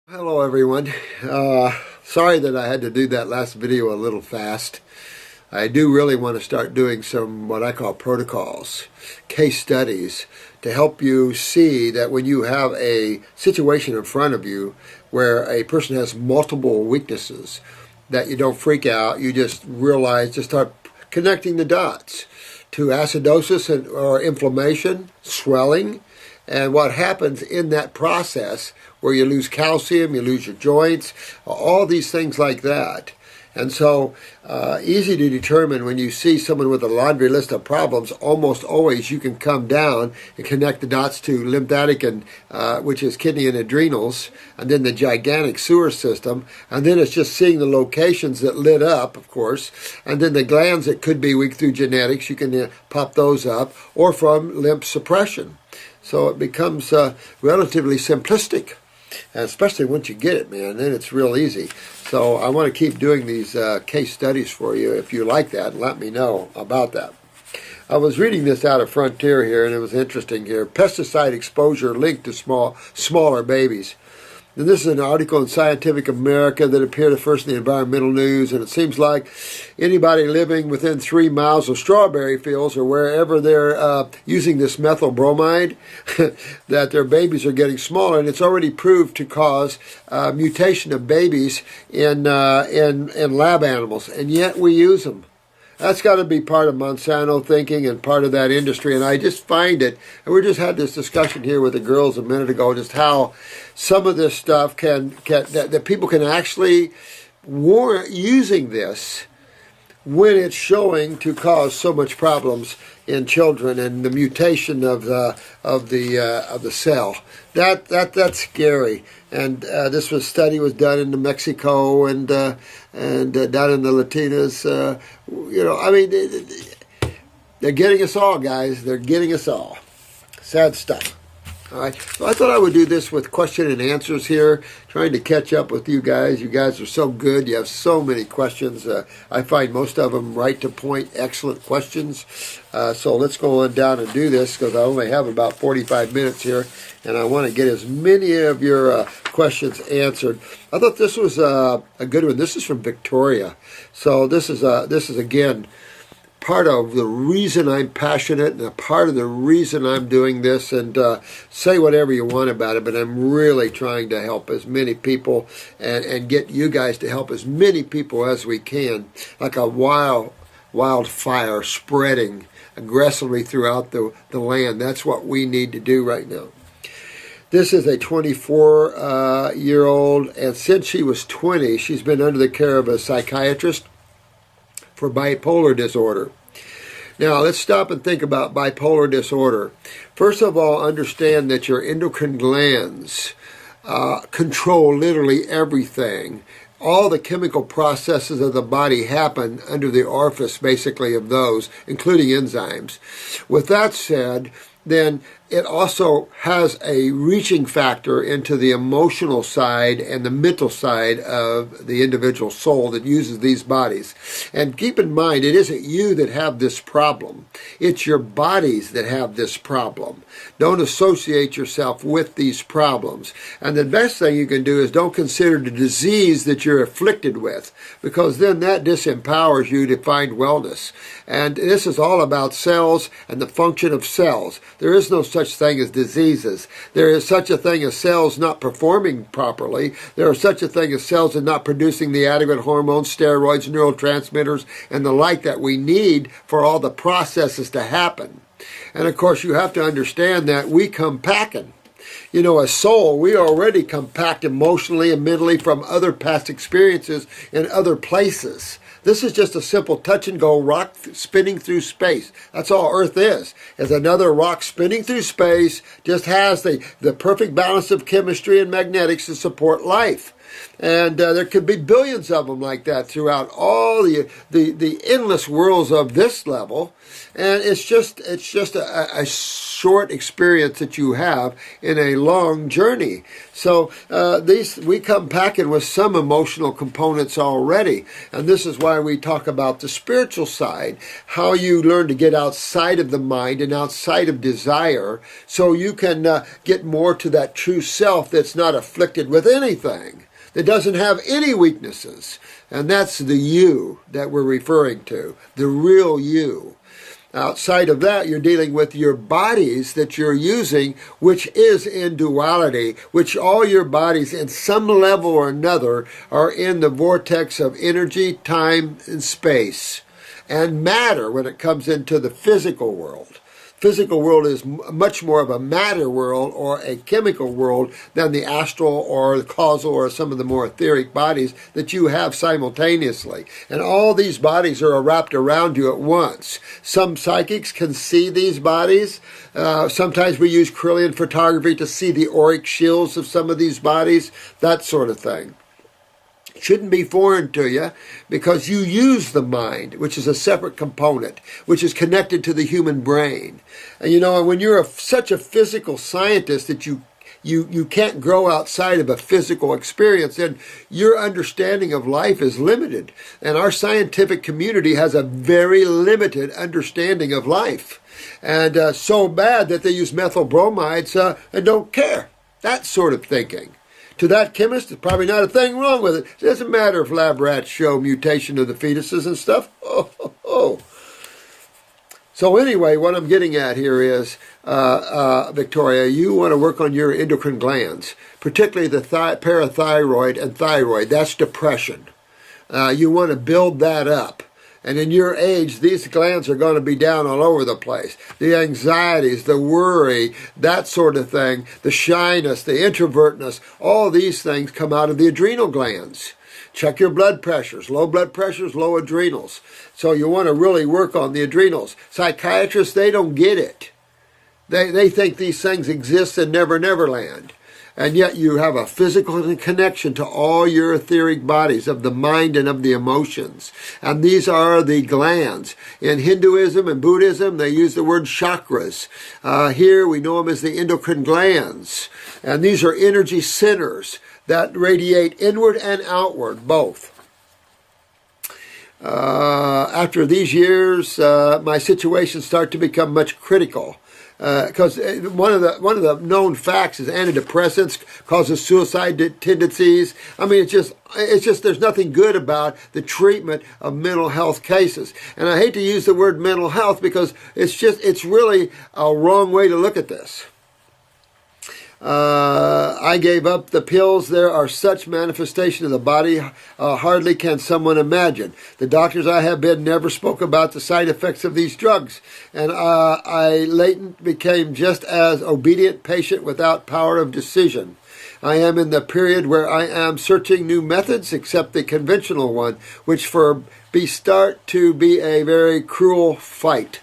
Hello everyone. Sorry that I had to do that last video a little fast. I do really want to start doing some what I call protocols, case studies, to help you see that when you have a situation in front of you where a person has multiple weaknesses, that you don't freak out, you just realize, just start connecting the dots to acidosis or inflammation, swelling, and what happens in that process where you lose calcium, you lose your joints, all these things like that. And so easy to determine when you see someone with a laundry list of problems. Almost always you can come down and connect the dots to lymphatic and which is kidney and adrenals, and then the gigantic sewer system, and then it's just seeing the locations that lit up, of course, and then the glands that could be weak through genetics, you can pop those up, or from lymph suppression. So it becomes relatively simplistic, and especially once you get it, man, then it's real easy. So I want to keep doing these case studies for you. If you like that, let me know about that. I was reading this out of Frontier here, and it was interesting here. Pesticide exposure linked to smaller babies. And this is an article in Scientific American that appeared at first in the Environmental News, and it seems like anybody living within 3 miles of strawberry fields or wherever they're using this methyl bromide, that their babies are getting smaller, and it's already proved to cause mutation of babies in lab animals, and yet we use them. That's got to be part of Monsanto thinking and part of that industry. And I just find it, and we just had this discussion here with the girls a minute ago, just how some of this stuff that people can actually warrant using this when it's showing to cause so much problems in children and the mutation of the cell. That's scary. And this study was done in New Mexico and down in the Latinas. I mean, they're getting us all, guys. They're getting us all. Sad stuff. All right. So I thought I would do this with question and answers here, trying to catch up with you guys. You guys are so good. You have so many questions. I find most of them right to point, excellent questions. So let's go on down and do this because I only have about 45 minutes here, and I want to get as many of your questions answered. I thought this was a good one. This is from Victoria. So this is again part of the reason I'm passionate and a part of the reason I'm doing this, and say whatever you want about it, but I'm really trying to help as many people and get you guys to help as many people as we can, like a wildfire spreading aggressively throughout the land. That's what we need to do right now. This is a 24-year-old, and since she was 20, she's been under the care of a psychiatrist for bipolar disorder. Now, let's stop and think about bipolar disorder. First of all, understand that your endocrine glands control literally everything. All the chemical processes of the body happen under the orifice, basically, of those, including enzymes. With that said, then it also has a reaching factor into the emotional side and the mental side of the individual soul that uses these bodies. And keep in mind, it isn't you that have this problem. It's your bodies that have this problem. Don't associate yourself with these problems. And the best thing you can do is don't consider the disease that you're afflicted with, because then that disempowers you to find wellness. And this is all about cells and the function of cells. There is no such thing as diseases. There is such a thing as cells not performing properly. There is such a thing as cells that not producing the adequate hormones, steroids, neurotransmitters, and the like that we need for all the processes to happen. And of course, you have to understand that we come packing. You know, as soul, we already come packed emotionally and mentally from other past experiences in other places. This is just a simple touch-and-go rock spinning through space. That's all Earth is another rock spinning through space, just has the perfect balance of chemistry and magnetics to support life. And there could be billions of them like that throughout all the endless worlds of this level. And it's just a short experience that you have in a long journey. So we come packing with some emotional components already. And this is why we talk about the spiritual side, how you learn to get outside of the mind and outside of desire so you can get more to that true self that's not afflicted with anything, that doesn't have any weaknesses. And that's the you that we're referring to, the real you. Outside of that, you're dealing with your bodies that you're using, which is in duality, which all your bodies in some level or another are in the vortex of energy, time, and space, and matter when it comes into the physical world. Physical world is much more of a matter world or a chemical world than the astral or the causal or some of the more etheric bodies that you have simultaneously. And all these bodies are wrapped around you at once. Some psychics can see these bodies. Sometimes we use Kirlian photography to see the auric shields of some of these bodies, that sort of thing. Shouldn't be foreign to you because you use the mind, which is a separate component, which is connected to the human brain. And you know, when you're such a physical scientist that you can't grow outside of a physical experience, then your understanding of life is limited. And our scientific community has a very limited understanding of life. And so bad that they use methyl bromides and don't care. That sort of thinking. To that chemist, there's probably not a thing wrong with it. It doesn't matter if lab rats show mutation of the fetuses and stuff. So anyway, what I'm getting at here is, Victoria, you want to work on your endocrine glands, particularly the parathyroid and thyroid. That's depression. You want to build that up. And in your age, these glands are going to be down all over the place. The anxieties, the worry, that sort of thing, the shyness, the introvertness, all these things come out of the adrenal glands. Check your blood pressures, low adrenals. So you want to really work on the adrenals. Psychiatrists, they don't get it. They think these things exist in Never Land. And yet you have a physical connection to all your etheric bodies of the mind and of the emotions. And these are the glands. In Hinduism and Buddhism, they use the word chakras. Here we know them as the endocrine glands. And these are energy centers that radiate inward and outward, both. After these years, my situations start to become much critical. Because one of the known facts is antidepressants causes suicide tendencies. I mean, it's just there's nothing good about the treatment of mental health cases. And I hate to use the word mental health because it's really a wrong way to look at this. I gave up the pills. There are such manifestations of the body, hardly can someone imagine. The doctors I have been never spoke about the side effects of these drugs. And I latent became just as obedient patient without power of decision. I am in the period where I am searching new methods except the conventional one, which for me start to be a very cruel fight.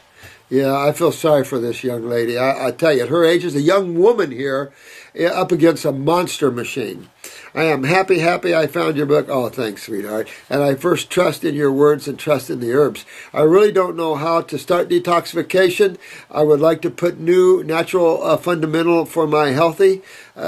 Yeah, I feel sorry for this young lady. I tell you, at her age, is a young woman here up against a monster machine. I am happy I found your book. Oh, thanks, sweetheart. And I first trust in your words and trust in the herbs. I really don't know how to start detoxification. I would like to put new natural fundamental for my healthy.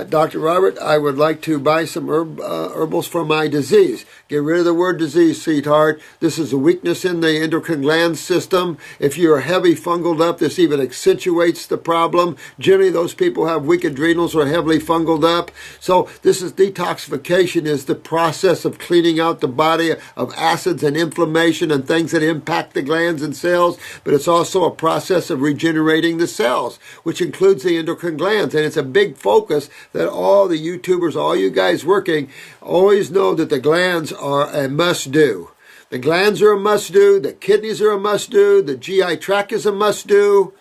Dr. Robert, I would like to buy some herbals for my disease. Get rid of the word disease, sweetheart. This is a weakness in the endocrine gland system. If you're heavy fungal up, this even accentuates the problem. Generally, those people have weak adrenals or heavily fungal up. So this is detoxification is the process of cleaning out the body of acids and inflammation and things that impact the glands and cells. But it's also a process of regenerating the cells, which includes the endocrine glands. And it's a big focus that all the YouTubers, all you guys working, always know that the glands are a must-do. The glands are a must-do, the kidneys are a must-do, the GI tract is a must-do.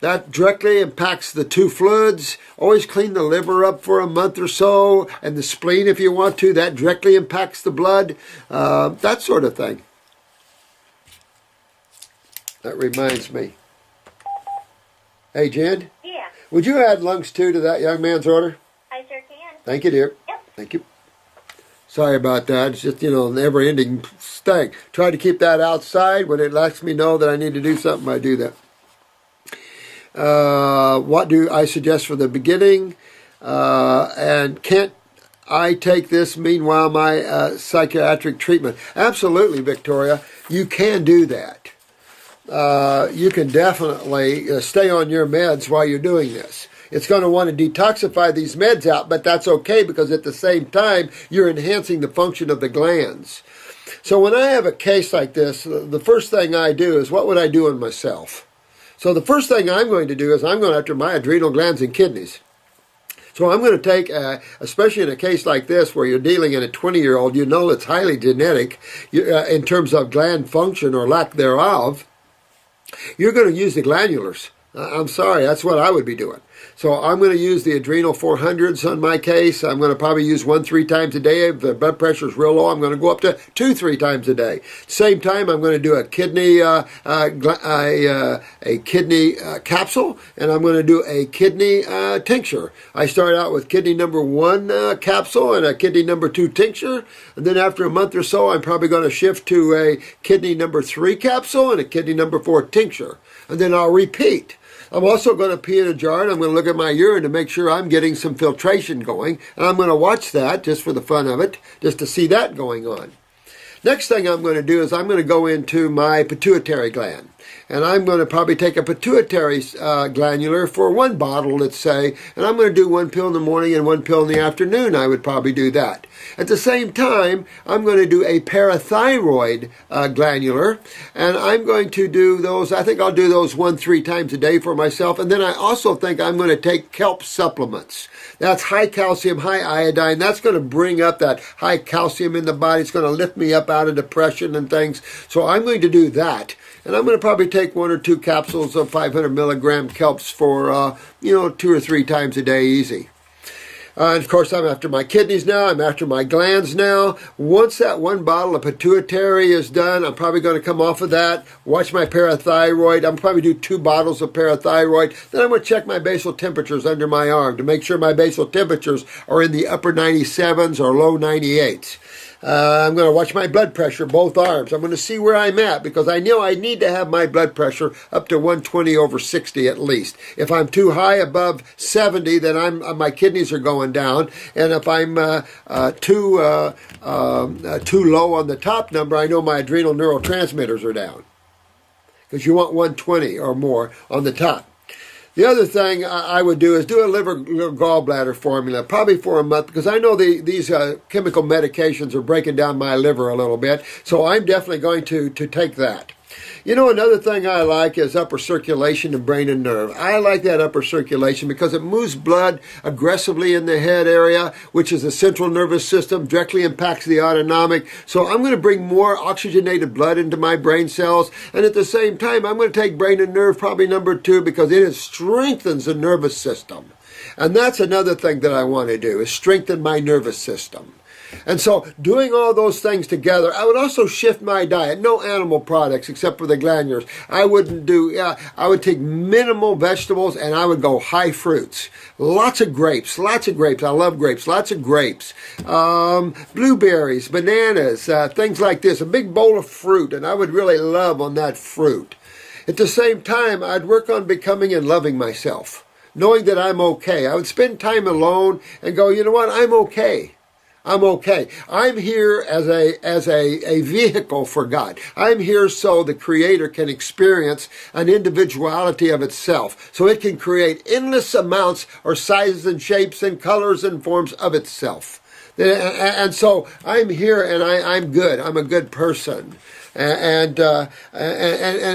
That directly impacts the two fluids. Always clean the liver up for a month or so, and the spleen if you want to. That directly impacts the blood. That sort of thing. That reminds me. Hey, Jen? Yeah. Would you add lungs 2 to that young man's order? I sure can. Thank you, dear. Yep. Thank you. Sorry about that. It's just, never-ending thing. Try to keep that outside. When it lets me know that I need to do something, I do that. What do I suggest for the beginning? And can't I take this meanwhile my psychiatric treatment? Absolutely, Victoria. You can do that. You can definitely stay on your meds while you're doing this. It's going to want to detoxify these meds out, but that's okay because at the same time, you're enhancing the function of the glands. So when I have a case like this, the first thing I do is, what would I do on myself? So the first thing I'm going to do is I'm going after my adrenal glands and kidneys. So I'm going to take, especially in a case like this where you're dealing in a 20-year-old, you know it's highly genetic in terms of gland function or lack thereof, you're going to use the glandulars. I'm sorry, that's what I would be doing. So I'm going to use the adrenal 400s on my case. I'm going to probably use 1-3 times a day. If the blood pressure is real low, I'm going to go up to 2-3 times a day. Same time, I'm going to do a kidney kidney capsule, and I'm going to do a kidney tincture. I start out with kidney number 1 capsule and a kidney number 2 tincture, and then after a month or so, I'm probably going to shift to a kidney number 3 capsule and a kidney number 4 tincture, and then I'll repeat. I'm also going to pee in a jar, and I'm going to look at my urine to make sure I'm getting some filtration going. And I'm going to watch that just for the fun of it, just to see that going on. Next thing I'm going to do is I'm going to go into my pituitary gland. And I'm going to probably take a pituitary glandular for 1 bottle, let's say, and I'm going to do 1 pill in the morning and 1 pill in the afternoon. I would probably do that. At the same time, I'm going to do a parathyroid glandular, and I'm going to do those, I think I'll do those 1-3 times a day for myself. And then I also think I'm going to take kelp supplements. That's high calcium, high iodine. That's going to bring up that high calcium in the body. It's going to lift me up out of depression and things. So I'm going to do that. And I'm going to probably take 1 or 2 capsules of 500 milligram kelps for, 2 or 3 times a day easy. And of course, I'm after my kidneys now. I'm after my glands now. Once that 1 bottle of pituitary is done, I'm probably going to come off of that, watch my parathyroid. I'm probably do 2 bottles of parathyroid. Then I'm going to check my basal temperatures under my arm to make sure my basal temperatures are in the upper 97s or low 98s. I'm going to watch my blood pressure, both arms. I'm going to see where I'm at because I know I need to have my blood pressure up to 120/60 at least. If I'm too high above 70, then my kidneys are going down. And if I'm too low on the top number, I know my adrenal neurotransmitters are down. Because you want 120 or more on the top. The other thing I would do is do a liver gallbladder formula, probably for a month, because I know these chemical medications are breaking down my liver a little bit, so I'm definitely going to take that. Another thing I like is upper circulation of brain and nerve. I like that upper circulation because it moves blood aggressively in the head area, which is the central nervous system, directly impacts the autonomic. So I'm going to bring more oxygenated blood into my brain cells. And at the same time, I'm going to take brain and nerve, probably number 2, because it strengthens the nervous system. And that's another thing that I want to do, is strengthen my nervous system. And so doing all those things together, I would also shift my diet. No animal products except for the glandulars. I would take minimal vegetables and I would go high fruits. Lots of grapes. I love grapes. Lots of grapes. Blueberries, bananas, things like this. A big bowl of fruit, and I would really love on that fruit. At the same time, I'd work on becoming and loving myself, knowing that I'm okay. I would spend time alone and go, you know what, I'm okay. I'm okay. I'm here as a vehicle for God. I'm here so the Creator can experience an individuality of itself, so it can create endless amounts or sizes and shapes and colors and forms of itself. And so I'm here and I'm good. I'm a good person. And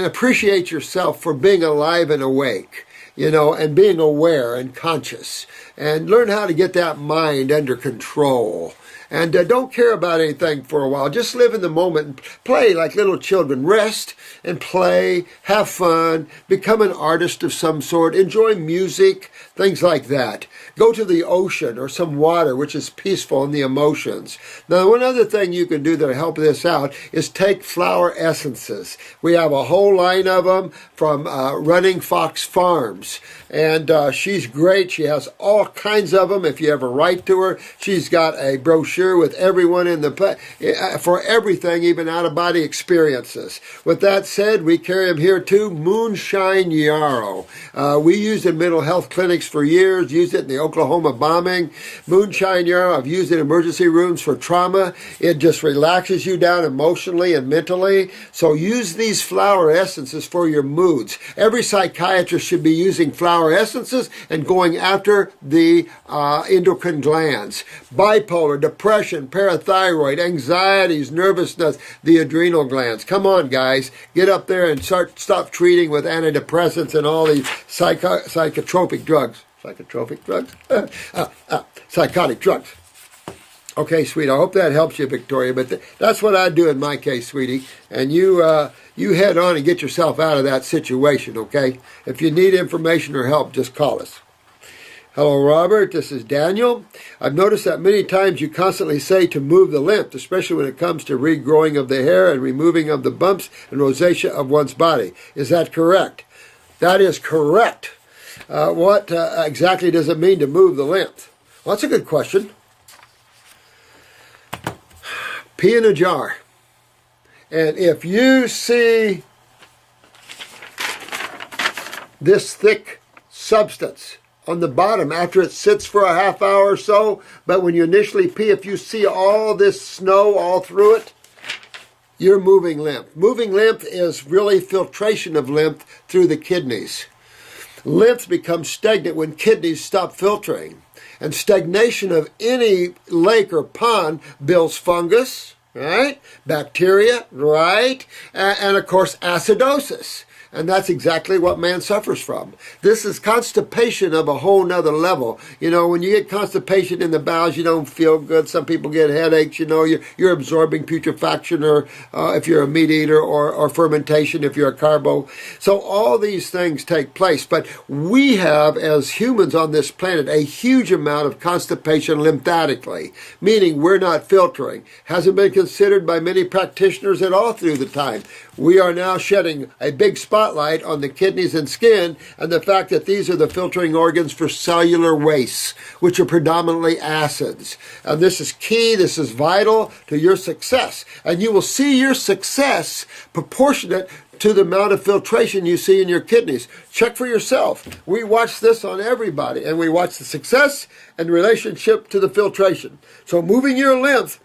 appreciate yourself for being alive and awake, and being aware and conscious. And learn how to get that mind under control. And don't care about anything for a while. Just live in the moment and play like little children. Rest and play, have fun, become an artist of some sort, enjoy music, things like that. Go to the ocean or some water, which is peaceful in the emotions. Now, one other thing you can do that'll help this out is take flower essences. We have a whole line of them from Running Fox Farms. And she's great. She has all kinds of them. If you ever write to her, she's got a brochure sure, with everyone in the for everything, even out-of-body experiences. With that said, we carry them here too. Moonshine Yarrow. We used it in mental health clinics for years, used it in the Oklahoma bombing. Moonshine Yarrow, I've used it in emergency rooms for trauma. It just relaxes you down emotionally and mentally. So use these flower essences for your moods. Every psychiatrist should be using flower essences and going after the endocrine glands. Bipolar, depression, parathyroid, anxieties, nervousness, the adrenal glands. Come on, guys. Get up there and stop treating with antidepressants and all these psychotropic drugs. Psychotropic drugs? Psychotic drugs. Okay, sweetie, I hope that helps you, Victoria, but that's what I do in my case, sweetie. And you head on and get yourself out of that situation, okay? If you need information or help, just call us. Hello, Robert. This is Daniel. I've noticed that many times you constantly say to move the lymph, especially when it comes to regrowing of the hair and removing of the bumps and rosacea of one's body. Is that correct? That is correct. What exactly does it mean to move the lymph? Well, that's a good question. Pee in a jar. And if you see this thick substance on the bottom after it sits for a half hour or so, but when you initially pee, if you see all this snow all through it, you're moving lymph. Moving lymph is really filtration of lymph through the kidneys. Lymph becomes stagnant when kidneys stop filtering. And stagnation of any lake or pond builds fungus, right? Bacteria, right? And of course, acidosis. And that's exactly what man suffers from. This is constipation of a whole nother level. You know, when you get constipation in the bowels, you don't feel good. Some people get headaches. You know, you're absorbing putrefaction, or if you're a meat eater, or fermentation if you're a carbo. So all these things take place. But we have, as humans on this planet, a huge amount of constipation lymphatically, meaning we're not filtering. Hasn't been considered by many practitioners at all through the time. We are now shedding a big spotlight on the kidneys and skin and the fact that these are the filtering organs for cellular wastes, which are predominantly acids. And this is key, this is vital to your success. And you will see your success proportionate to the amount of filtration you see in your kidneys. Check for yourself. We watch this on everybody, and we watch the success and relationship to the filtration. So moving your lymph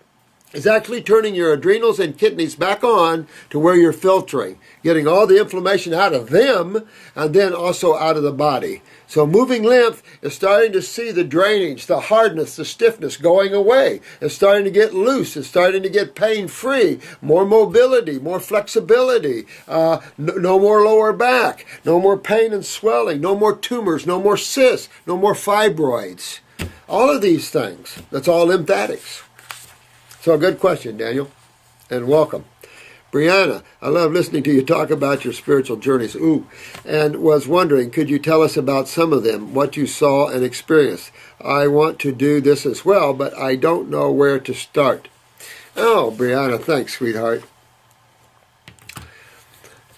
is actually turning your adrenals and kidneys back on to where you're filtering, getting all the inflammation out of them and then also out of the body. So moving lymph is starting to see the drainage, the hardness, the stiffness going away. It's starting to get loose. It's starting to get pain-free, more mobility, more flexibility, no more lower back, no more pain and swelling, no more tumors, no more cysts, no more fibroids. All of these things, that's all lymphatics. So good question, Daniel, and welcome. Brianna, I love listening to you talk about your spiritual journeys. And was wondering, could you tell us about some of them, what you saw and experienced? I want to do this as well, but I don't know where to start. Oh, Brianna, thanks, sweetheart.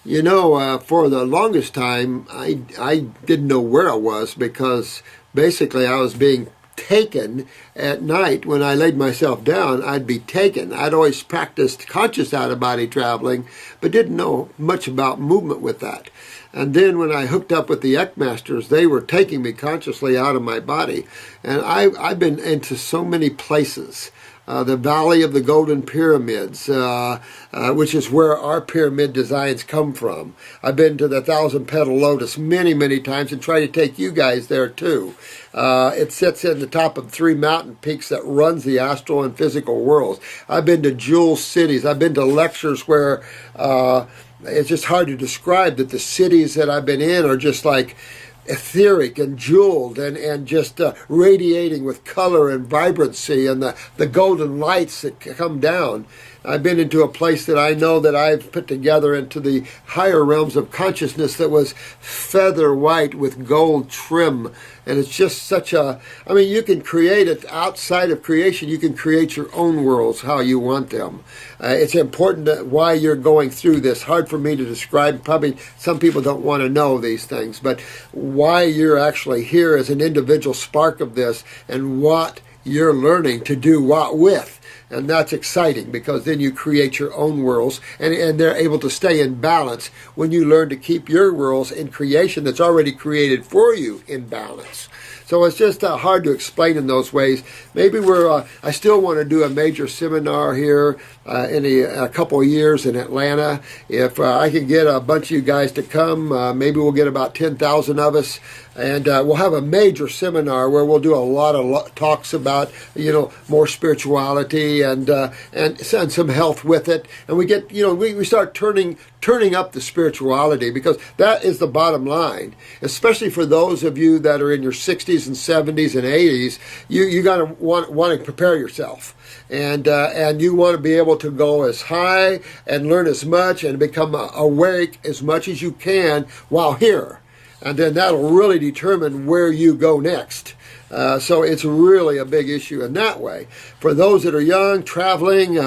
You know, for the longest time, I didn't know where I was because basically I was being taken at night. When I laid myself down, I'd be taken. I'd always practiced conscious out-of-body traveling, but didn't know much about movement with that. And then when I hooked up with the Eckmasters, they were taking me consciously out of my body. And I've been into so many places. The Valley of the Golden Pyramids, which is where our pyramid designs come from. I've been to the Thousand Petal Lotus many, many times and try to take you guys there too. It sits in the top of 3 mountain peaks that runs the astral and physical worlds. I've been to jewel cities. I've been to lectures where it's just hard to describe that the cities that I've been in are just like etheric and jeweled and just radiating with color and vibrancy and the golden lights that come down. I've been into a place that I know that I've put together into the higher realms of consciousness that was feather white with gold trim. And it's just such a, I mean, you can create it outside of creation. You can create your own worlds how you want them. It's important that why you're going through this. Hard for me to describe. Probably some people don't want to know these things. But why you're actually here as an individual spark of this and what you're learning to do what with. And that's exciting, because then you create your own worlds, and they're able to stay in balance when you learn to keep your worlds in creation that's already created for you in balance. So it's just hard to explain in those ways. Maybe I still want to do a major seminar here in a couple of years in Atlanta. If I can get a bunch of you guys to come, maybe we'll get about 10,000 of us. And we'll have a major seminar where we'll do a lot of talks about, more spirituality and some health with it. And we get, we start turning up the spirituality, because that is the bottom line. Especially for those of you that are in your 60s and 70s and 80s, you got to want to prepare yourself. And you want to be able to go as high and learn as much and become awake as much as you can while here. And then that'll really determine where you go next. So it's really a big issue in that way. For those that are young, traveling,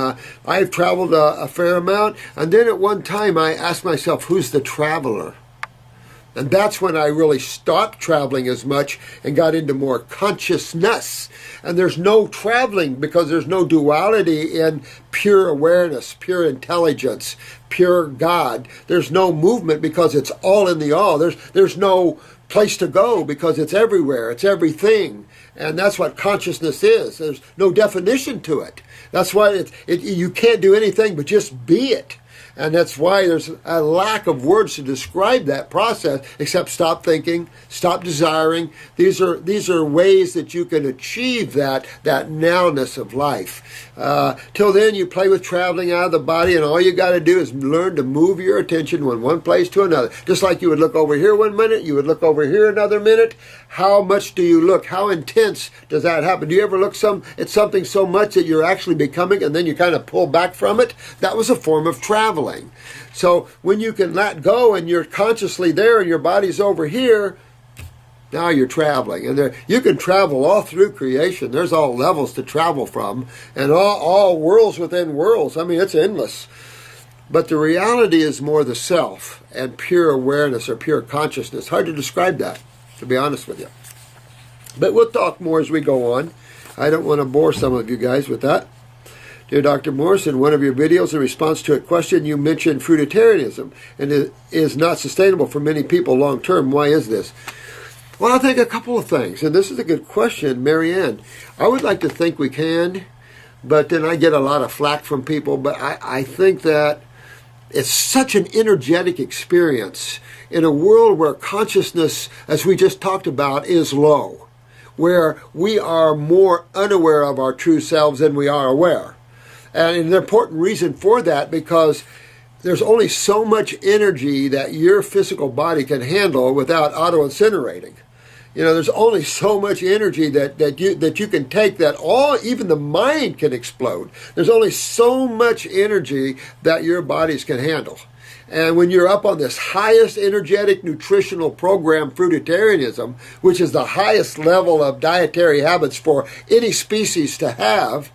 I've traveled a fair amount. And then at one time I asked myself, who's the traveler? And that's when I really stopped traveling as much and got into more consciousness. And there's no traveling because there's no duality in pure awareness, pure intelligence, pure God. There's no movement because it's all in the all. There's no place to go because it's everywhere. It's everything. And that's what consciousness is. There's no definition to it. That's why you can't do anything but just be it. And that's why there's a lack of words to describe that process, except stop thinking, stop desiring. These are ways that you can achieve that nowness of life. Till then, you play with traveling out of the body, and all you got to do is learn to move your attention from one place to another. Just like you would look over here 1 minute, you would look over here another minute. How much do you look? How intense does that happen? Do you ever look at something so much that you're actually becoming, and then you kind of pull back from it? That was a form of traveling. So when you can let go and you're consciously there and your body's over here, now you're traveling. And you can travel all through creation. There's all levels to travel from, and all worlds within worlds. I mean, it's endless. But the reality is more the self and pure awareness or pure consciousness. Hard to describe that, to be honest with you. But we'll talk more as we go on. I don't want to bore some of you guys with that. Dear Dr. Morse, in one of your videos in response to a question, you mentioned fruitarianism, and it is not sustainable for many people long term. Why is this? Well, I think a couple of things, and this is a good question, Marianne. I would like to think we can, but then I get a lot of flack from people. But I think that it's such an energetic experience in a world where consciousness, as we just talked about, is low, where we are more unaware of our true selves than we are aware. And an important reason for that, because there's only so much energy that your physical body can handle without auto-incinerating. There's only so much energy that you can take that even the mind can explode. There's only so much energy that your bodies can handle. And when you're up on this highest energetic nutritional program, fruitarianism, which is the highest level of dietary habits for any species to have,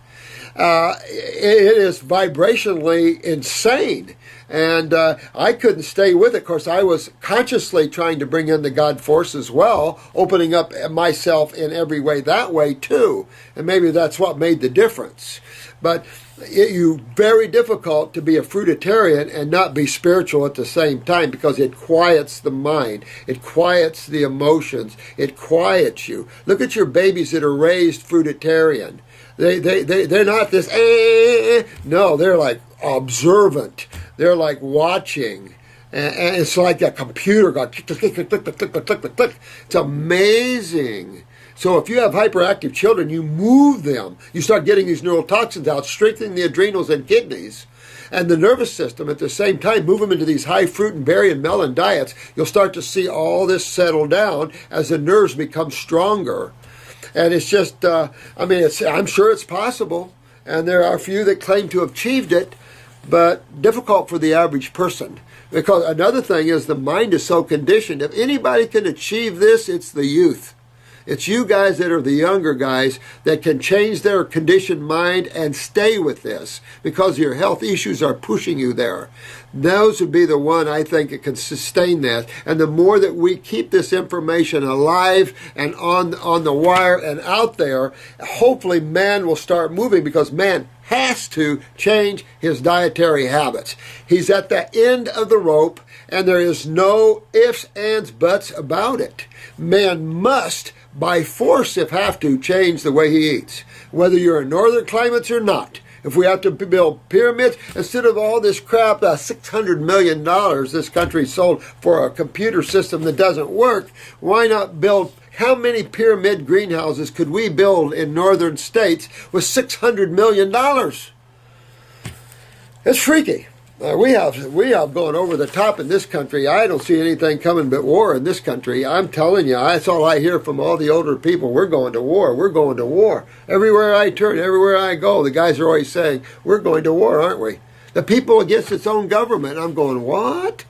it is vibrationally insane. And I couldn't stay with it. Of course, I was consciously trying to bring in the God force as well, opening up myself in every way that way too. And maybe that's what made the difference. But it's very difficult to be a fruitarian and not be spiritual at the same time, because it quiets the mind. It quiets the emotions. It quiets you. Look at your babies that are raised fruitarian. They're not this, no, they're like observant. They're like watching. And it's like a computer going click, click, click, click, click, click, click, click, click. It's amazing. So if you have hyperactive children, you move them. You start getting these neurotoxins out, strengthening the adrenals and kidneys and the nervous system. At the same time, move them into these high fruit and berry and melon diets. You'll start to see all this settle down as the nerves become stronger. And it's just, I'm sure it's possible. And there are a few that claim to have achieved it, but difficult for the average person. Because another thing is the mind is so conditioned. If anybody can achieve this, it's the youth. It's you guys that are the younger guys that can change their conditioned mind and stay with this because your health issues are pushing you there. Those would be the one I think that can sustain that. And the more that we keep this information alive and on the wire and out there, hopefully man will start moving, because man has to change his dietary habits. He's at the end of the rope, and there is no ifs, ands, buts about it. Man must, by force if have to, change the way he eats, whether you're in northern climates or not. If we have to build pyramids, instead of all this crap, $600 million this country sold for a computer system that doesn't work, why not build? How many pyramid greenhouses could we build in northern states with $600 million? It's freaky. We have gone over the top in this country. I don't see anything coming but war in this country. I'm telling you, that's all I hear from all the older people. We're going to war. We're going to war. Everywhere I turn, everywhere I go, the guys are always saying, we're going to war, aren't we? The people against its own government. I'm going, what?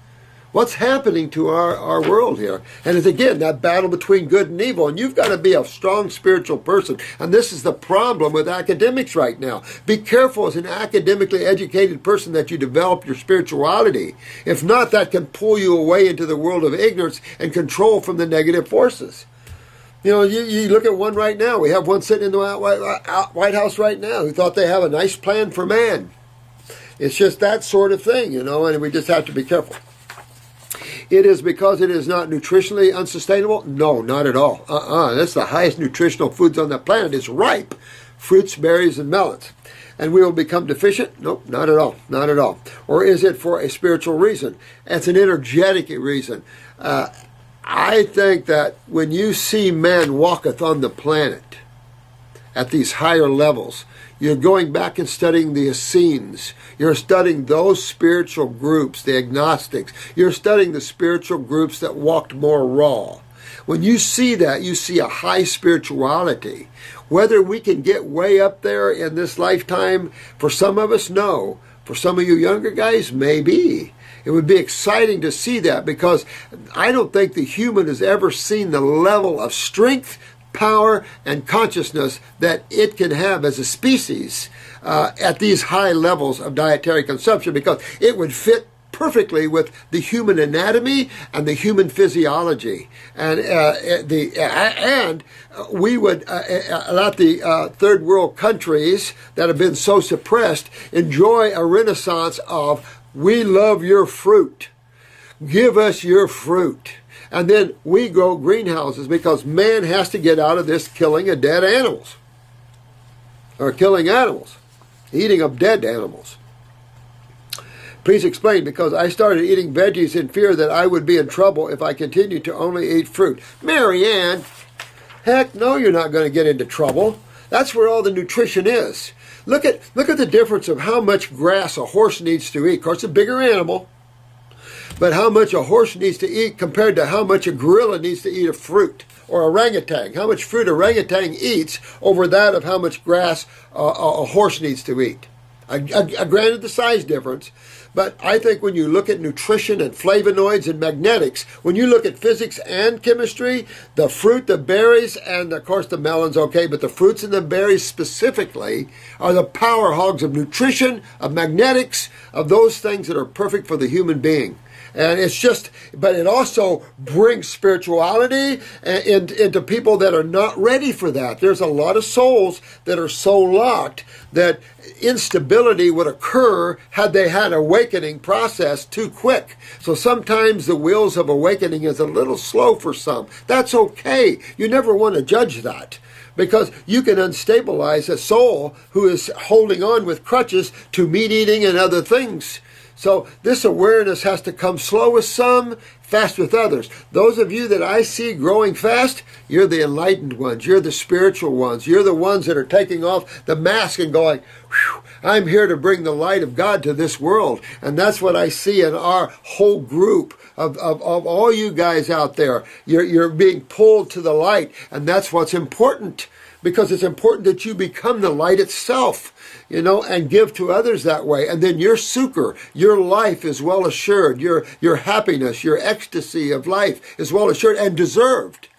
What's happening to our world here? And it's again that battle between good and evil. And you've got to be a strong spiritual person. And this is the problem with academics right now. Be careful as an academically educated person that you develop your spirituality. If not, that can pull you away into the world of ignorance and control from the negative forces. You know, you look at one right now. We have one sitting in the White House right now who thought they have a nice plan for man. It's just that sort of thing, you know, and we just have to be careful. It is because it is not nutritionally unsustainable? No, not at all. That's the highest nutritional foods on the planet. It's ripe. Fruits, berries, and melons. And we will become deficient? Nope, not at all. Not at all. Or is it for a spiritual reason? It's an energetic reason. I think that when you see man walketh on the planet at these higher levels, you're going back and studying the Essenes. You're studying those spiritual groups, the agnostics. You're studying the spiritual groups that walked more raw. When you see that, you see a high spirituality. Whether we can get way up there in this lifetime, for some of us, no. For some of you younger guys, maybe. It would be exciting to see that, because I don't think the human has ever seen the level of strength, power, and consciousness that it can have as a species at these high levels of dietary consumption, because it would fit perfectly with the human anatomy and the human physiology, and we would let the third world countries that have been so suppressed enjoy a renaissance of, we love your fruit, give us your fruit. And then we grow greenhouses, because man has to get out of this killing of dead animals. Or killing animals. Eating of dead animals. Please explain, because I started eating veggies in fear that I would be in trouble if I continued to only eat fruit. Marianne, heck no, you're not going to get into trouble. That's where all the nutrition is. Look at the difference of how much grass a horse needs to eat. Of course, it's a bigger animal. But how much a horse needs to eat compared to how much a gorilla needs to eat of fruit, or orangutan. How much fruit orangutan eats over that of how much grass a horse needs to eat. Granted the size difference, but I think when you look at nutrition and flavonoids and magnetics, when you look at physics and chemistry, the fruit, the berries, and of course the melons, okay, but the fruits and the berries specifically are the power hogs of nutrition, of magnetics, of those things that are perfect for the human being. And it's just, but it also brings spirituality into people that are not ready for that. There's a lot of souls that are so locked that instability would occur had they had awakening process too quick. So sometimes the wheels of awakening is a little slow for some. That's okay. You never want to judge that, because you can unstabilize a soul who is holding on with crutches to meat eating and other things. So this awareness has to come slow with some, fast with others. Those of you that I see growing fast, you're the enlightened ones. You're the spiritual ones. You're the ones that are taking off the mask and going, whew, I'm here to bring the light of God to this world. And that's what I see in our whole group of all you guys out there. You're being pulled to the light, and that's what's important, because it's important that you become the light itself, you know, and give to others that way. And then your succor, your life is well assured. Your happiness, your ecstasy of life is well assured and deserved.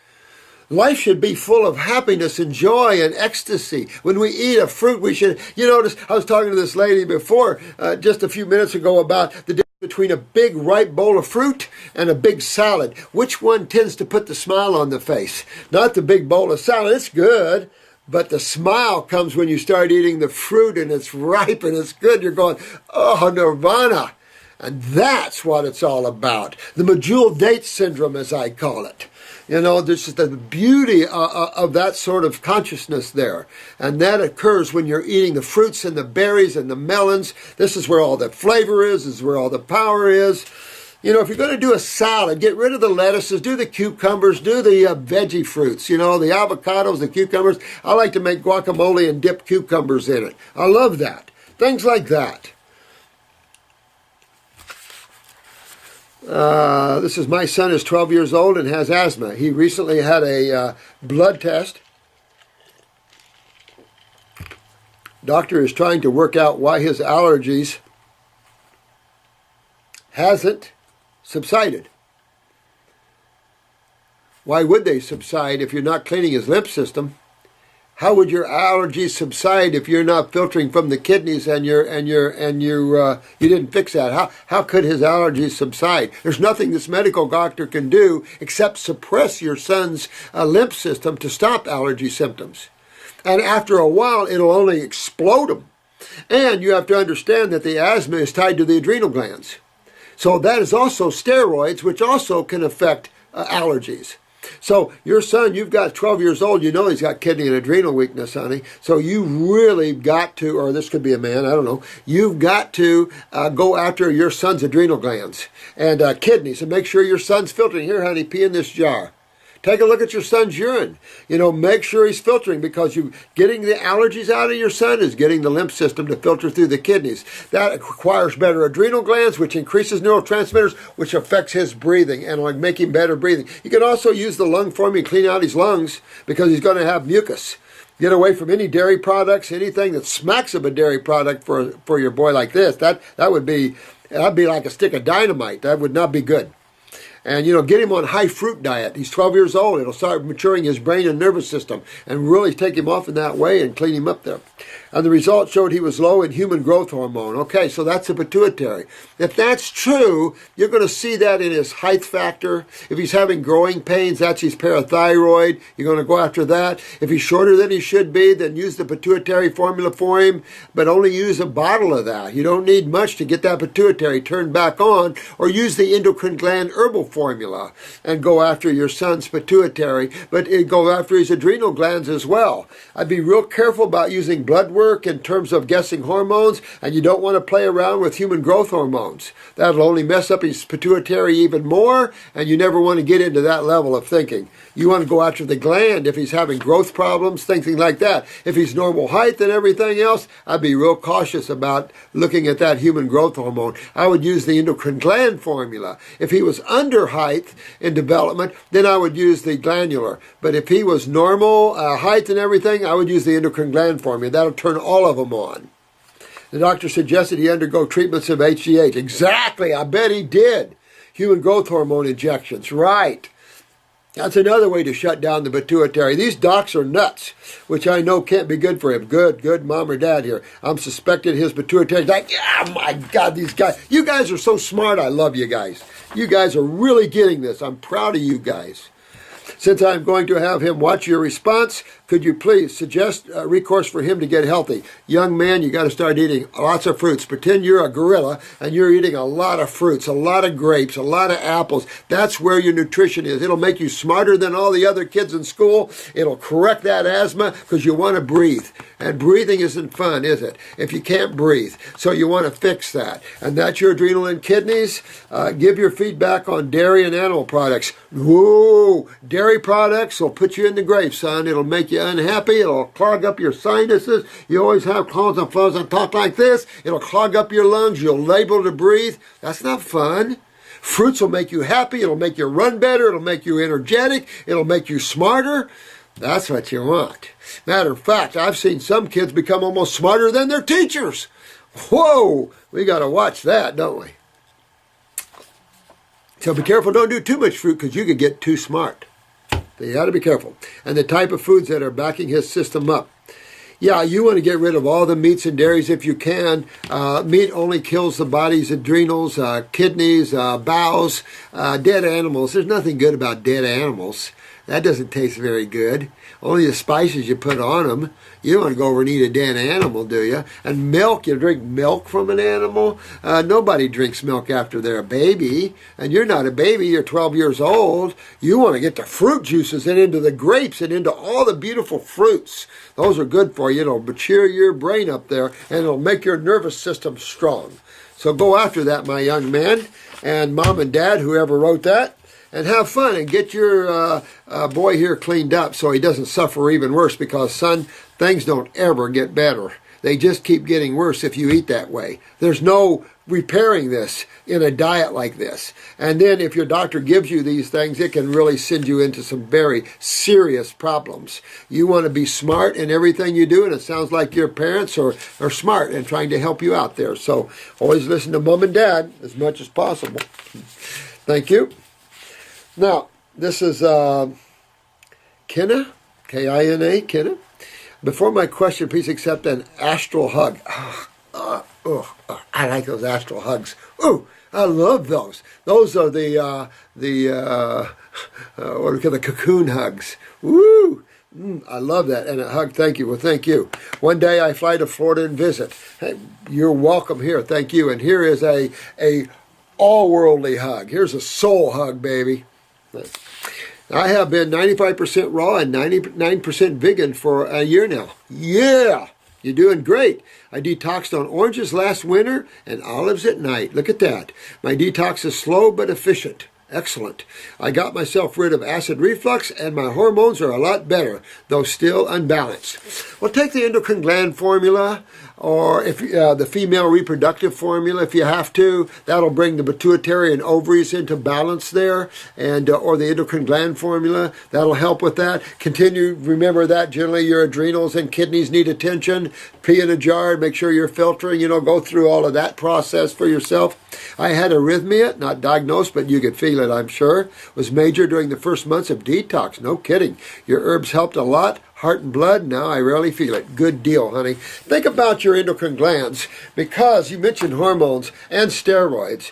Life should be full of happiness and joy and ecstasy. When we eat a fruit, we should, you notice, I was talking to this lady before, just a few minutes ago, about the difference between a big ripe bowl of fruit and a big salad. Which one tends to put the smile on the face? Not the big bowl of salad. It's good. But the smile comes when you start eating the fruit and it's ripe and it's good. You're going, oh, nirvana. And that's what it's all about. The medjool date syndrome, as I call it. You know, this is the beauty of that sort of consciousness there. And that occurs when you're eating the fruits and the berries and the melons. This is where all the flavor is. This is where all the power is. You know, if you're going to do a salad, get rid of the lettuces, do the cucumbers, do the veggie fruits, you know, the avocados, the cucumbers. I like to make guacamole and dip cucumbers in it. I love that. Things like that. This is my son is 12 years old and has asthma. He recently had a blood test. Doctor is trying to work out why his allergies hasn't subsided. Why would they subside if you're not cleaning his lymph system? How would your allergies subside if you're not filtering from the kidneys and you didn't fix that? How could his allergies subside? There's nothing this medical doctor can do except suppress your son's lymph system to stop allergy symptoms. And after a while, it'll only explode them. And you have to understand that the asthma is tied to the adrenal glands. So that is also steroids, which also can affect allergies. So your son, you've got 12 years old, you know he's got kidney and adrenal weakness, honey. So you really got to, or this could be a man, I don't know, you've got to go after your son's adrenal glands and kidneys and make sure your son's filtering. Here, honey, pee in this jar. Take a look at your son's urine. You know, make sure he's filtering, because you getting the allergies out of your son is getting the lymph system to filter through the kidneys. That requires better adrenal glands, which increases neurotransmitters, which affects his breathing and will make him better breathing. You can also use the lung formula to clean out his lungs, because he's going to have mucus. Get away from any dairy products, anything that smacks of a dairy product for your boy like this. That'd be like a stick of dynamite. That would not be good. And, you know, get him on high fruit diet. He's 12 years old. It'll start maturing his brain and nervous system and really take him off in that way and clean him up there. And the results showed he was low in human growth hormone. Okay, so that's the pituitary. If that's true, you're going to see that in his height factor. If he's having growing pains, that's his parathyroid. You're going to go after that. If he's shorter than he should be, then use the pituitary formula for him, but only use a bottle of that. You don't need much to get that pituitary turned back on, or use the endocrine gland herbal formula and go after your son's pituitary, but go after his adrenal glands as well. I'd be real careful about using blood work in terms of guessing hormones, and you don't want to play around with human growth hormones. That'll only mess up his pituitary even more, and you never want to get into that level of thinking. You want to go after the gland if he's having growth problems, things like that. If he's normal height and everything else, I'd be real cautious about looking at that human growth hormone. I would use the endocrine gland formula. If he was under height in development, then I would use the glandular. But if he was normal height and everything, I would use the endocrine gland formula. That'll turn all of them on. The doctor suggested he undergo treatments of HGH. Exactly, I bet he did. Human growth hormone injections, right. That's another way to shut down the pituitary. These docs are nuts, which I know can't be good for him. Good mom or dad here. I'm suspecting his pituitary. Like, oh my God, these guys. You guys are so smart. I love you guys. You guys are really getting this. I'm proud of you guys. Since I'm going to have him watch your response, could you please suggest a recourse for him to get healthy? Young man, you got to start eating lots of fruits. Pretend you're a gorilla and you're eating a lot of fruits, a lot of grapes, a lot of apples. That's where your nutrition is. It'll make you smarter than all the other kids in school. It'll correct that asthma because you want to breathe. And breathing isn't fun, is it? If you can't breathe. So you want to fix that. And that's your adrenal and kidneys. Give your feedback on dairy and animal products. Whoa! Dairy products will put you in the grave, son. It'll make you unhappy. It'll clog up your sinuses. You always have colds and flus and talk like this. It'll clog up your lungs. You'll label to breathe. That's not fun. Fruits will make you happy. It'll make you run better. It'll make you energetic. It'll make you smarter. That's what you want. Matter of fact, I've seen some kids become almost smarter than their teachers. Whoa! We got to watch that, don't we? So be careful. Don't do too much fruit because you could get too smart. So you got to be careful. And the type of foods that are backing his system up. Yeah, you want to get rid of all the meats and dairies if you can. Meat only kills the body's adrenals, kidneys, bowels, dead animals. There's nothing good about dead animals. That doesn't taste very good. Only the spices you put on them. You don't want to go over and eat a dead animal, do you? And milk, you drink milk from an animal? Nobody drinks milk after they're a baby. And you're not a baby, you're 12 years old. You want to get the fruit juices and into the grapes and into all the beautiful fruits. Those are good for you. It'll mature your brain up there and it'll make your nervous system strong. So go after that, my young man. And mom and dad, whoever wrote that. And have fun and get your boy here cleaned up so he doesn't suffer even worse, because, son, things don't ever get better. They just keep getting worse if you eat that way. There's no repairing this in a diet like this. And then if your doctor gives you these things, it can really send you into some very serious problems. You want to be smart in everything you do, and it sounds like your parents are smart and trying to help you out there. So always listen to mom and dad as much as possible. Thank you. Now, this is Kina, K-I-N-A, Kina. Before my question, please accept an astral hug. I like those astral hugs. Oh, I love those. Those are the what do we call the cocoon hugs. Woo! I love that. And a hug, thank you. Well, thank you. One day I fly to Florida and visit. Hey, you're welcome here. Thank you. And here is a all-worldly hug. Here's a soul hug, baby. I have been 95% raw and 99% vegan for a year now. Yeah, you're doing great. I detoxed on oranges last winter and olives at night. Look at that. My detox is slow but efficient. Excellent. I got myself rid of acid reflux and my hormones are a lot better, though still unbalanced. Well, take the endocrine gland formula, or if the female reproductive formula, if you have to. That'll bring the pituitary and ovaries into balance there, and or the endocrine gland formula. That'll help with that. Continue, remember that generally your adrenals and kidneys need attention. Pee in a jar, make sure you're filtering, go through all of that process for yourself. I had arrhythmia, not diagnosed, but you could feel it, I'm sure. Was major during the first months of detox. No kidding. Your herbs helped a lot. Heart and blood, now I rarely feel it. Good deal, honey. Think about your endocrine glands, because you mentioned hormones and steroids.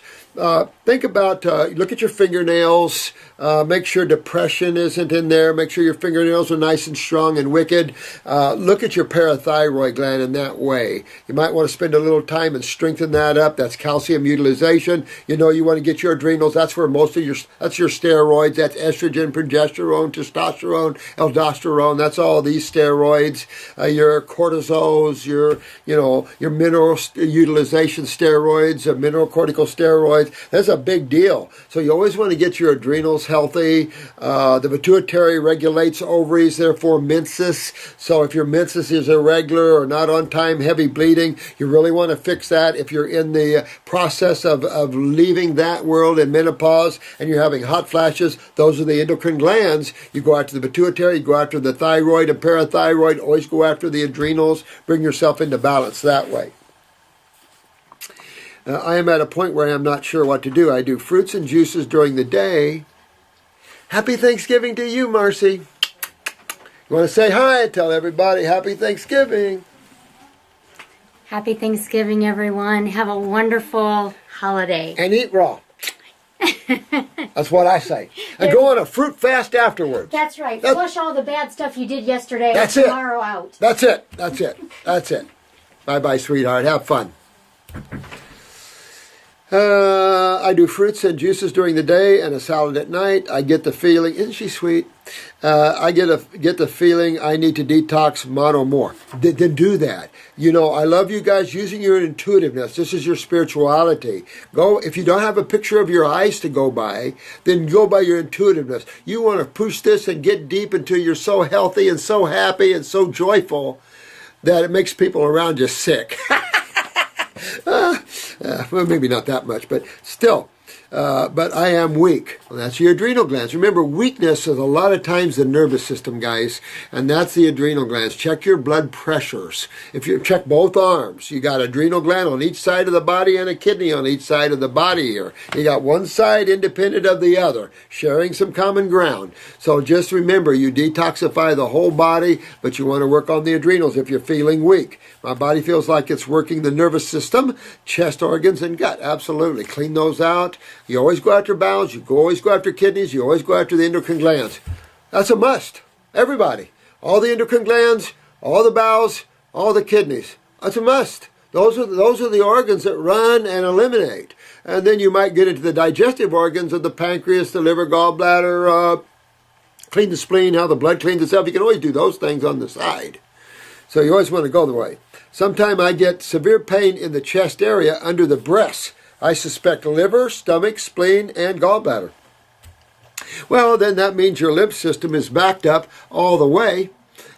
Think about, look at your fingernails. Make sure depression isn't in there. Make sure your fingernails are nice and strong and wicked. Look at your parathyroid gland in that way. You might want to spend a little time and strengthen that up. That's calcium utilization. You want to get your adrenals. That's where most of that's your steroids. That's estrogen, progesterone, testosterone, aldosterone. That's all these steroids. Your cortisols, your mineral utilization steroids, mineral corticosteroids. That's a big deal. So you always want to get your adrenals healthy. The pituitary regulates ovaries, therefore menses. So if your menses is irregular or not on time, heavy bleeding, you really want to fix that. If you're in the process of leaving that world in menopause and you're having hot flashes, those are the endocrine glands. You go after the pituitary, you go after the thyroid and parathyroid, always go after the adrenals, bring yourself into balance that way. I am at a point where I am not sure what to do. I do fruits and juices during the day. Happy Thanksgiving to you, Marcy. You want to say hi? Tell everybody Happy Thanksgiving. Happy Thanksgiving, everyone. Have a wonderful holiday. And eat raw. That's what I say. And go on a fruit fast afterwards. That's right. Flush all the bad stuff you did yesterday or tomorrow out. That's it. That's it. That's it. Bye-bye, sweetheart. Have fun. I do fruits and juices during the day and a salad at night. I get the feeling, isn't she sweet? I get the feeling I need to detox mono more. Then do that. I love you guys using your intuitiveness. This is your spirituality. Go, if you don't have a picture of your eyes to go by, then go by your intuitiveness. You want to push this and get deep until you're so healthy and so happy and so joyful that it makes people around you sick. Well, maybe not that much, but still. but I am weak. Well, that's your adrenal glands. Remember, weakness is a lot of times the nervous system, guys, and that's the adrenal glands. Check your blood pressures. If you check both arms, you got adrenal gland on each side of the body and a kidney on each side of the body here. You got one side independent of the other, sharing some common ground. So just remember, you detoxify the whole body, but you want to work on the adrenals if you're feeling weak. My body feels like it's working the nervous system, chest organs, and gut. Absolutely. Clean those out. You always go after bowels. You always go after kidneys. You always go after the endocrine glands. That's a must. Everybody. All the endocrine glands, all the bowels, all the kidneys. That's a must. Those are the organs that run and eliminate. And then you might get into the digestive organs of the pancreas, the liver, gallbladder, clean the spleen, how the blood cleans itself. You can always do those things on the side. So you always want to go the way. Sometimes I get severe pain in the chest area under the breasts. I suspect liver, stomach, spleen, and gallbladder. Well, then that means your lymph system is backed up all the way,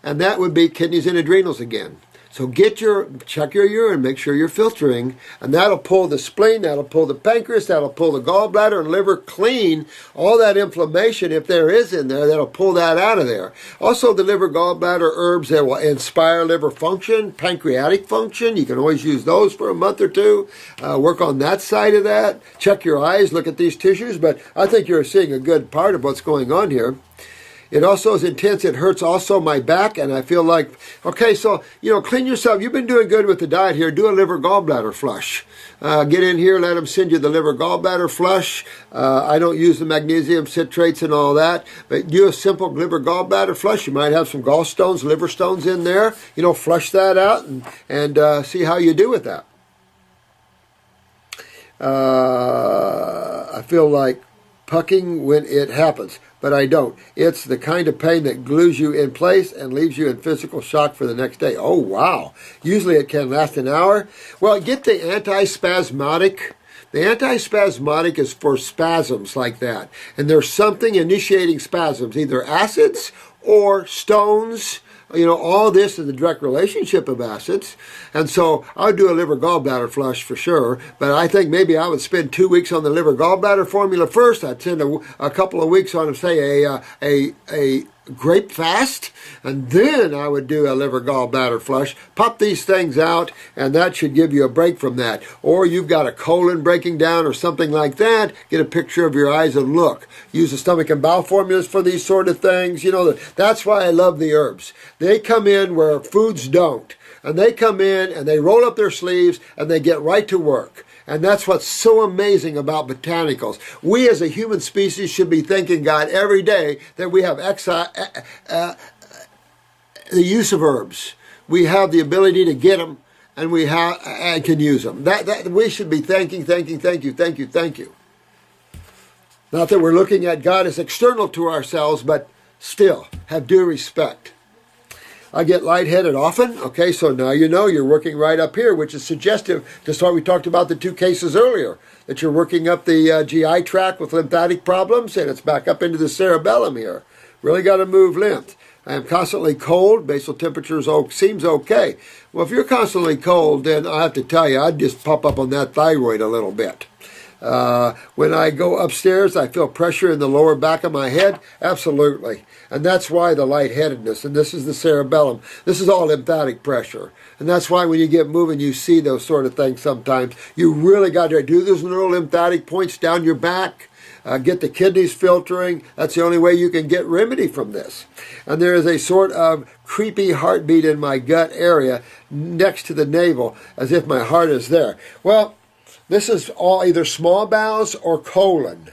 and that would be kidneys and adrenals again. So check your urine, make sure you're filtering, and that'll pull the spleen, that'll pull the pancreas, that'll pull the gallbladder and liver clean. All that inflammation, if there is in there, that'll pull that out of there. Also, the liver, gallbladder herbs that will inspire liver function, pancreatic function. You can always use those for a month or two. Work on that side of that. Check your eyes, look at these tissues, but I think you're seeing a good part of what's going on here. It also is intense. It hurts also my back, and I feel like, okay, so, clean yourself. You've been doing good with the diet here. Do a liver gallbladder flush. Get in here, let them send you the liver gallbladder flush. I don't use the magnesium citrates and all that, but do a simple liver gallbladder flush. You might have some gallstones, liver stones in there. Flush that out and see how you do with that. I feel like pucking when it happens, but I don't. It's the kind of pain that glues you in place and leaves you in physical shock for the next day. Oh, wow. Usually it can last an hour. Well, get the antispasmodic. The antispasmodic is for spasms like that. And there's something initiating spasms, either acids or stones. All this is a direct relationship of acids. And so I would do a liver gallbladder flush for sure. But I think maybe I would spend 2 weeks on the liver gallbladder formula first. I'd spend a couple of weeks on, say, a grape fast. And then I would do a liver gallbladder flush. Pop these things out, and that should give you a break from that. Or you've got a colon breaking down or something like that. Get a picture of your eyes and look. Use the stomach and bowel formulas for these sort of things. That's why I love the herbs. They come in where foods don't. And they come in and they roll up their sleeves and they get right to work. And that's what's so amazing about botanicals. We as a human species should be thanking God every day that we have the use of herbs. We have the ability to get them, and we can use them. That we should be thank you. Not that we're looking at God as external to ourselves, but still have due respect. I get lightheaded often. Okay, so now you're working right up here, which is suggestive to what we talked about the 2 cases earlier, that you're working up the GI tract with lymphatic problems, and it's back up into the cerebellum here. Really got to move lymph. I am constantly cold. Basal temperature seems okay. Well, if you're constantly cold, then I have to tell you, I'd just pop up on that thyroid a little bit. When I go upstairs, I feel pressure in the lower back of my head. Absolutely. And that's why the lightheadedness. And this is the cerebellum. This is all lymphatic pressure. And that's why when you get moving, you see those sort of things sometimes. You really got to do those neurolymphatic points down your back. Get the kidneys filtering. That's the only way you can get remedy from this. And there is a sort of creepy heartbeat in my gut area next to the navel, as if my heart is there. Well, this is all either small bowels or colon.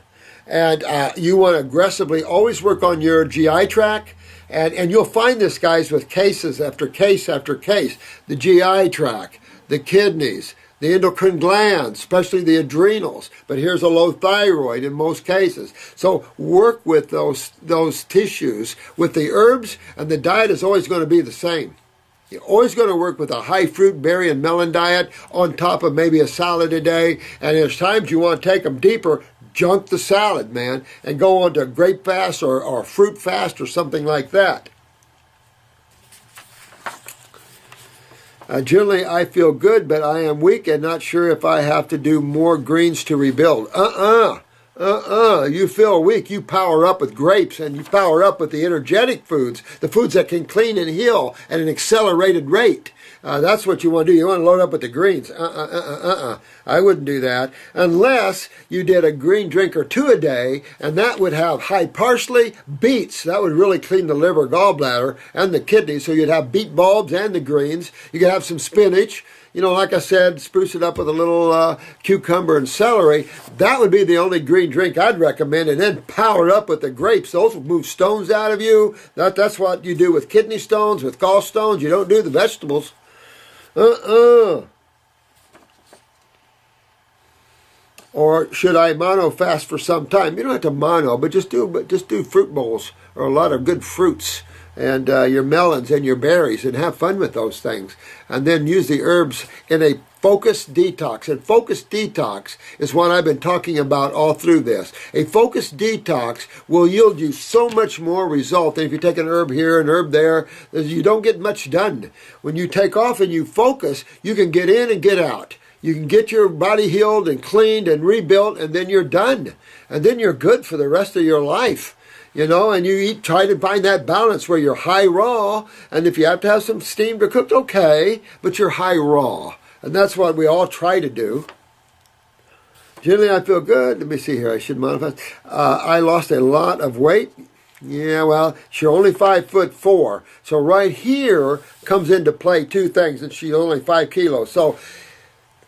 And you want to aggressively always work on your GI tract. And you'll find this, guys, with cases after case after case. The GI tract, the kidneys, the endocrine glands, especially the adrenals. But here's a low thyroid in most cases. So work with those tissues with the herbs, and the diet is always going to be the same. You're always going to work with a high fruit, berry, and melon diet on top of maybe a salad a day. And there's times you want to take them deeper, junk the salad, man, and go on to grape fast or fruit fast or something like that. Generally, I feel good, but I am weak and not sure if I have to do more greens to rebuild. You feel weak. You power up with grapes, and you power up with the energetic foods, the foods that can clean and heal at an accelerated rate. That's what you want to do. You want to load up with the greens. I wouldn't do that unless you did a green drink or two a day, and that would have high parsley, beets. That would really clean the liver, gallbladder, and the kidneys. So you'd have beet bulbs and the greens. You could have some spinach. You know, like I said, spruce it up with a little cucumber and celery. That would be the only green drink I'd recommend. And then power up with the grapes. Those will move stones out of you. That's what you do with kidney stones, with gallstones. You don't do the vegetables. Or should I mono fast for some time? You don't have to mono, but just do fruit bowls or a lot of good fruits. And your melons and your berries, and have fun with those things. And then use the herbs in a focused detox. And focused detox is what I've been talking about all through this. A focused detox will yield you so much more result than if you take an herb here, an herb there. You don't get much done. When you take off and you focus, you can get in and get out. You can get your body healed and cleaned and rebuilt, and then you're done. And then you're good for the rest of your life. You know, and you try to find that balance where you're high raw, and if you have to have some steamed or cooked, okay, but you're high raw. And that's what we all try to do. Generally, I feel good. Let me see here. I should modify. I lost a lot of weight. Yeah, well, she's only 5'4". So right here comes into play two things, and she's only 5 kilos. So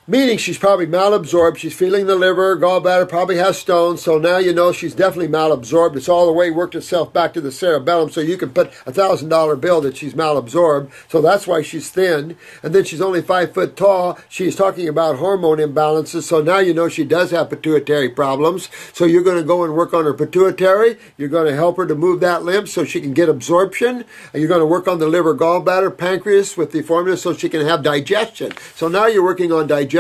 meaning she's probably malabsorbed. She's feeling the liver, gallbladder, probably has stones. So now you know she's definitely malabsorbed. It's all the way worked itself back to the cerebellum. So you can put a $1,000 bill that she's malabsorbed. So that's why she's thin. And then she's only 5 foot tall. She's talking about hormone imbalances. So now you know she does have pituitary problems. So you're going to go and work on her pituitary. You're going to help her to move that lymph so she can get absorption. And you're going to work on the liver, gallbladder, pancreas with the formula so she can have digestion. So now you're working on digestion.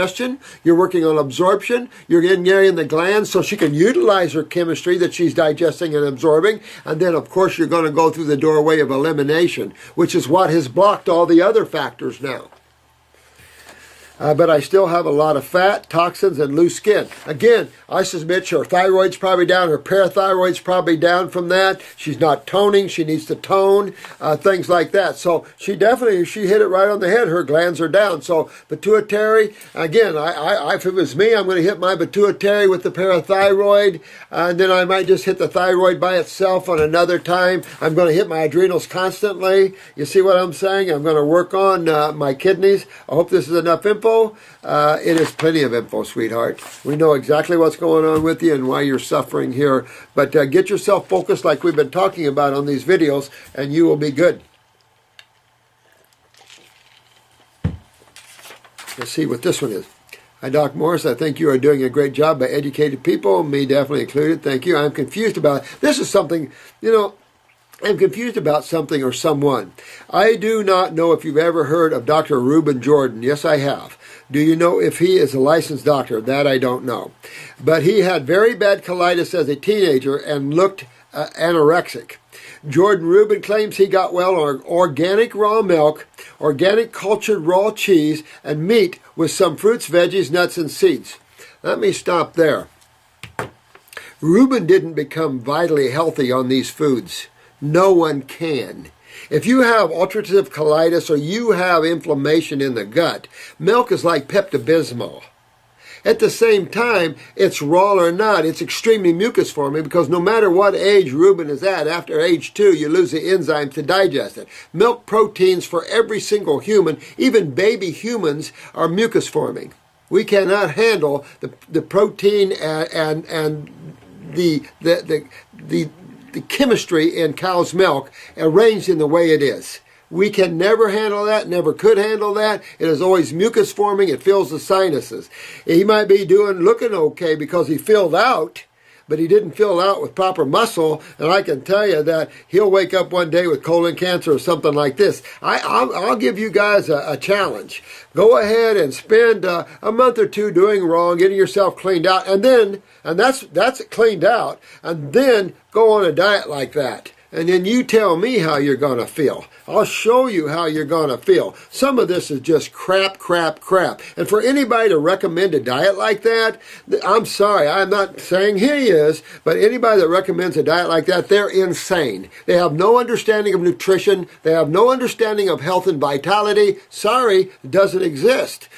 You're working on absorption. You're getting there in the glands so she can utilize her chemistry that she's digesting and absorbing. And then, of course, you're going to go through the doorway of elimination, which is what has blocked all the other factors now. But I still have a lot of fat, toxins, and loose skin. Again, I submit her thyroid's probably down. Her parathyroid's probably down from that. She's not toning. She needs to tone, things like that. So she hit it right on the head. Her glands are down. So pituitary, again, if it was me, I'm going to hit my pituitary with the parathyroid. And then I might just hit the thyroid by itself on another time. I'm going to hit my adrenals constantly. You see what I'm saying? I'm going to work on my kidneys. I hope this is enough info. It is plenty of info, sweetheart. We know exactly what's going on with you and why you're suffering here. But get yourself focused like we've been talking about on these videos, and you will be good. Let's see what this one is. Hi, Doc Morris. I think you are doing a great job by educating people, me definitely included. Thank you. I'm confused about it. This is something, you know, I'm confused about something or someone. I do not know if you've ever heard of Dr. Reuben Jordan. Yes, I have. Do you know if he is a licensed doctor? That I don't know. But he had very bad colitis as a teenager and looked anorexic. Jordan Reuben claims he got well on organic raw milk, organic cultured raw cheese, and meat with some fruits, veggies, nuts, and seeds. Let me stop there. Reuben didn't become vitally healthy on these foods. No one can. If you have ulcerative colitis or you have inflammation in the gut, milk is like Pepto-Bismol. At the same time, it's raw or not, it's extremely mucus forming because no matter what age Reuben is at, after age 2, you lose the enzymes to digest it. Milk proteins for every single human, even baby humans, are mucus forming. We cannot handle the protein and the chemistry in cow's milk arranged in the way it is. We can never handle that, never could handle that. It is always mucus forming. It fills the sinuses. He might be looking okay because he filled out, but he didn't fill out with proper muscle. And I can tell you that he'll wake up one day with colon cancer or something like this. I'll give you guys a challenge. Go ahead and spend a month or two doing wrong, getting yourself cleaned out, and that's cleaned out, and then go on a diet like that. and then you tell me how you're going to feel. I'll show you how you're going to feel. Some of this is just crap, crap, crap. And for anybody to recommend a diet like that, I'm sorry, I'm not saying he is, but anybody that recommends a diet like that, they're insane. They have no understanding of nutrition. They have no understanding of health and vitality. Sorry, it doesn't exist.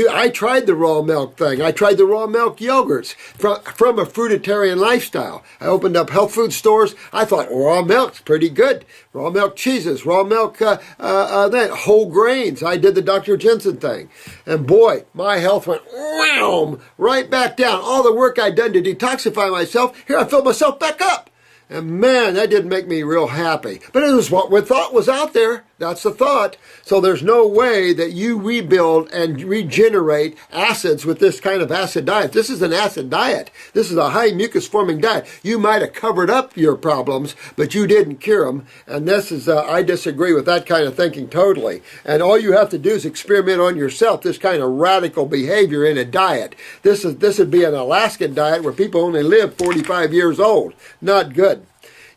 I tried the raw milk thing. I tried the raw milk yogurts from a fruitarian lifestyle. I opened up health food stores. I thought raw milk's pretty good. Raw milk cheeses, raw milk, whole grains. I did the Dr. Jensen thing. And boy, my health went wham, right back down. All the work I'd done to detoxify myself, here I filled myself back up. And man, that didn't make me real happy. But it was what we thought was out there. That's the thought. So there's no way that you rebuild and regenerate acids with this kind of acid diet. This is an acid diet. This is a high mucus forming diet. You might have covered up your problems, but you didn't cure them. And this is, I disagree with that kind of thinking totally. And all you have to do is experiment on yourself, this kind of radical behavior in a diet. This would be an Alaskan diet where people only live 45 years old. Not good.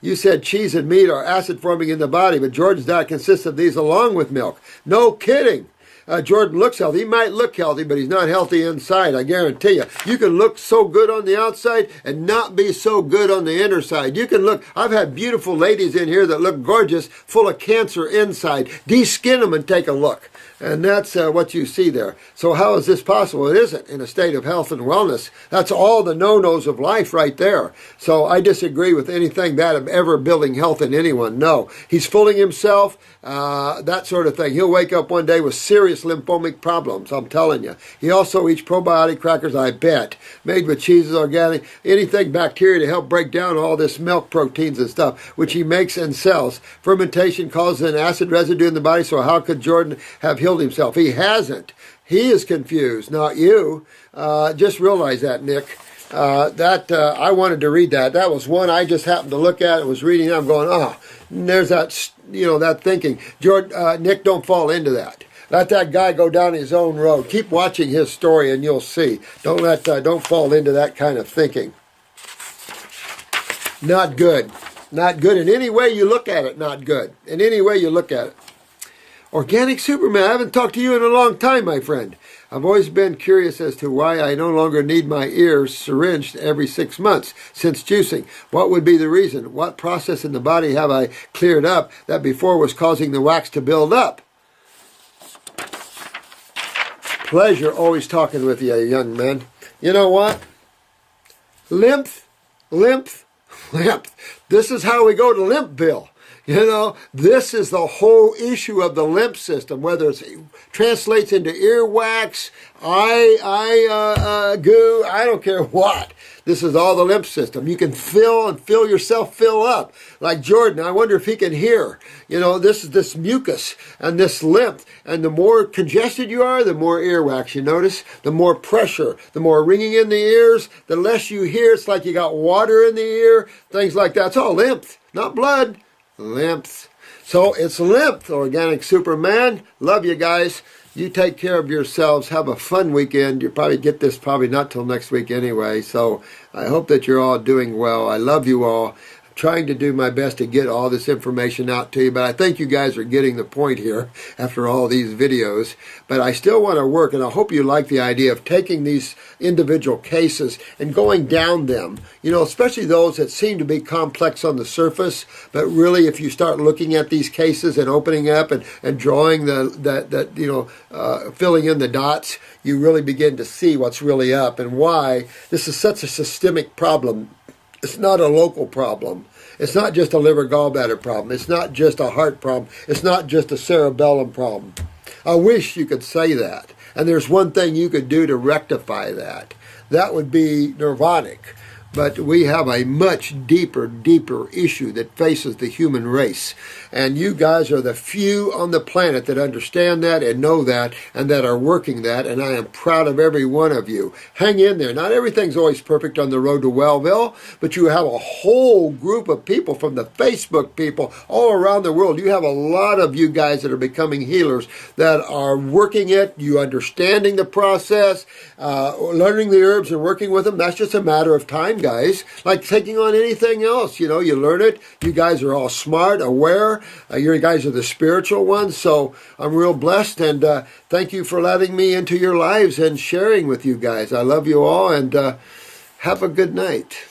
You said cheese and meat are acid forming in the body, but Jordan's diet consists of these along with milk. No kidding. Jordan looks healthy. He might look healthy, but he's not healthy inside, I guarantee you. You can look so good on the outside and not be so good on the inner side. You can look, I've had beautiful ladies in here that look gorgeous, full of cancer inside. De-skin them and take a look. And that's what you see there. So how is this possible? It isn't in a state of health and wellness. That's all the no-nos of life right there. So I disagree with anything that of ever building health in anyone. No. He's fooling himself, that sort of thing. He'll wake up one day with serious lymphomic problems, I'm telling you. He also eats probiotic crackers, I bet, made with cheeses, organic, anything bacteria to help break down all this milk proteins and stuff, which he makes and sells. Fermentation causes an acid residue in the body, so how could Jordan have healed himself? He hasn't. He is confused, not you. Just realize that, Nick. I wanted to read that. That was one I just happened to look at and was reading it. I'm going, there's that, that thinking. Nick, don't fall into that. Let that guy go down his own road. Keep watching his story and you'll see. Don't fall into that kind of thinking. Not good. Not good in any way you look at it. Not good. In any way you look at it. Organic Superman, I haven't talked to you in a long time, my friend. I've always been curious as to why I no longer need my ears syringed every 6 months since juicing. What would be the reason? What process in the body have I cleared up that before was causing the wax to build up? Pleasure always talking with you, young man. You know what? Lymph. This is how we go to Lymphville. This is the whole issue of the lymph system, whether it translates into earwax, goo, I don't care what. This is all the lymph system. You can feel yourself fill up. Like Jordan, I wonder if he can hear. This is this mucus and this lymph. And the more congested you are, the more earwax, you notice? The more pressure, the more ringing in the ears, the less you hear. It's like you got water in the ear, things like that. It's all lymph, not blood. Lymph. So it's lymph, Organic Superman. Love you guys. You take care of yourselves. Have a fun weekend. You'll probably get this not till next week anyway. So I hope that you're all doing well. I love you all. Trying to do my best to get all this information out to you, but I think you guys are getting the point here after all these videos. But I still want to work, and I hope you like the idea of taking these individual cases and going down them, especially those that seem to be complex on the surface, but really if you start looking at these cases and opening up and drawing filling in the dots, you really begin to see what's really up and why this is such a systemic problem. It's not a local problem. It's not just a liver gallbladder problem. It's not just a heart problem. It's not just a cerebellum problem. I wish you could say that. And there's one thing you could do to rectify that. That would be nirvanic. But we have a much deeper issue that faces the human race. And you guys are the few on the planet that understand that and know that and that are working that. And I am proud of every one of you. Hang in there. Not everything's always perfect on the road to Wellville, but you have a whole group of people from the Facebook people all around the world. You have a lot of you guys that are becoming healers that are working it, you understanding the process, learning the herbs and working with them. That's just a matter of time guys. Like taking on anything else, you know, you learn it. You guys are all smart, aware. You guys are the spiritual ones. So I'm real blessed, and thank you for letting me into your lives and sharing with you guys. I love you all, and have a good night.